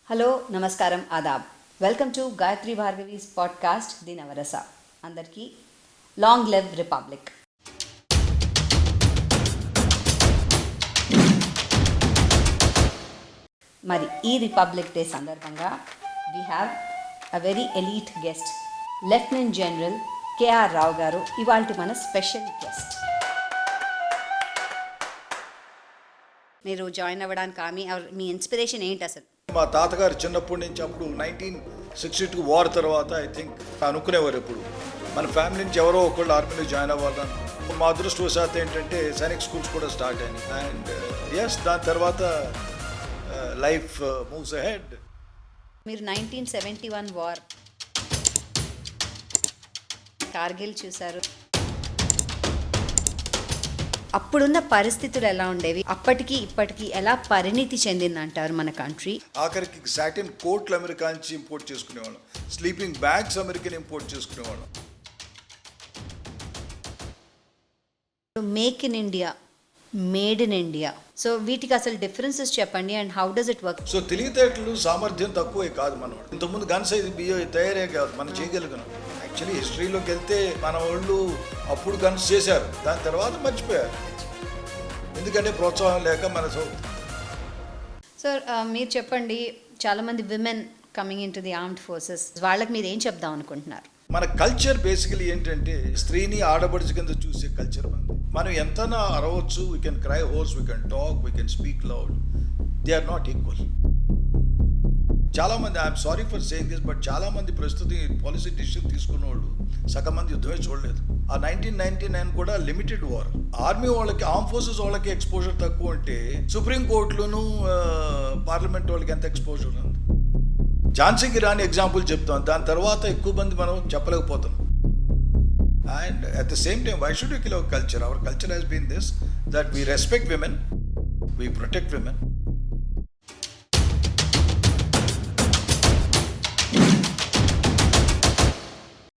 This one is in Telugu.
హలో నమస్కారం ఆదాబ్. Welcome to Gayatri Bhargavi's podcast the Navarasa. అందరికీ లాంగ్ లివ్ రిపబ్లిక్. మరి ఈ రిపబ్లిక్ డే సందర్భంగా we have a very elite guest, lieutenant general KR Rao garu ఇవాల్టి మన స్పెషల్ గెస్ట్. మీరు జాయిన్ అవ్వడానికి మీ ఇన్స్పిరేషన్ ఏంటి అసలు? మా తాతగారు చిన్నప్పటి నుంచి అప్పుడు 1962 వార్ తర్వాత ఐ థింక్ అనుకునేవారు ఎప్పుడు మన ఫ్యామిలీ నుంచి ఎవరో ఒకళ్ళు ఆర్మీలో జాయిన్ అవ్వాలని. మా అదృష్టవశాత్తు ఏంటంటే సైనిక్ స్కూల్స్ కూడా స్టార్ట్ అయినాయి అండ్ ఎస్ దాని తర్వాత లైఫ్ మూవ్స్ అహెడ్. మీరు 1971 వార్ కార్గిల్ చూశారు. అప్పుడున్న పరిస్థితులు ఎలా ఉండేవి, అప్పటికి ఇప్పటికీ ఎలా పరిణితి చెందిందంటారు మన కంట్రీ? ఆఖరికి సాటిన్ కోట్లు అమెరికా నుంచి ఇంపోర్ట్ చేసుకునేవాళ్ళం, స్లీపింగ్ బ్యాగ్స్ అమెరికన్ ఇంపోర్ట్ చేసుకునేవాళ్ళం. Make in India, made in India, so వీటికి అసలు డిఫరెన్సెస్ చెప్పండి and how does it work? So తెలివితేటలు సామర్థ్యం తక్కువే కాదు మన వాళ్ళు. ఇంతకుముందు గన్స్ ఇది బియ్యం తయారే కాదు మనం చేయగలిగినాం. యాక్చువల్లీ హిస్టరీలోకి వెళ్తే మన వాళ్ళు అప్పుడు గన్స్ చేశారు, దాని తర్వాత మర్చిపోయారు ఎందుకంటే ప్రోత్సాహం లేక మన సార్ మీరు చెప్పండి, చాలామంది women coming in to the armed forces, వాళ్ళకి మీరు ఏం చెప్దాం అనుకుంటున్నారు? మన కల్చర్ బేసికలీ ఏంటంటే స్త్రీని ఆడబడిచి కింద చూసే కల్చర్ మనం ఎంతనా అరవచ్చు. We can cry hoarse, we can talk, we can speak loud. They are not equal. చాలామంది, I'm sorry for saying this, but చాలామంది ప్రస్తుతం పాలసీ డిసిషన్ తీసుకున్న వాళ్ళు సగం మంది యుద్ధమే చూడలేదు. ఆ 1999 కూడా లిమిటెడ్ వార్. ఆర్మీ వాళ్ళకి, ఆర్మ్ ఫోర్సెస్ వాళ్ళకి ఎక్స్పోజర్ తక్కువ ఉంటే సుప్రీం కోర్టులోను పార్లమెంట్ వాళ్ళకి ఎంత ఎక్స్పోజర్ ఉంది. ఝాన్సీకి రాని ఎగ్జాంపుల్ చెప్తాం, దాని తర్వాత ఎక్కువ మంది మనం చెప్పలేకపోతాం. And at the same time, why should we kill our culture? Our culture has been this, that we respect women, we protect women,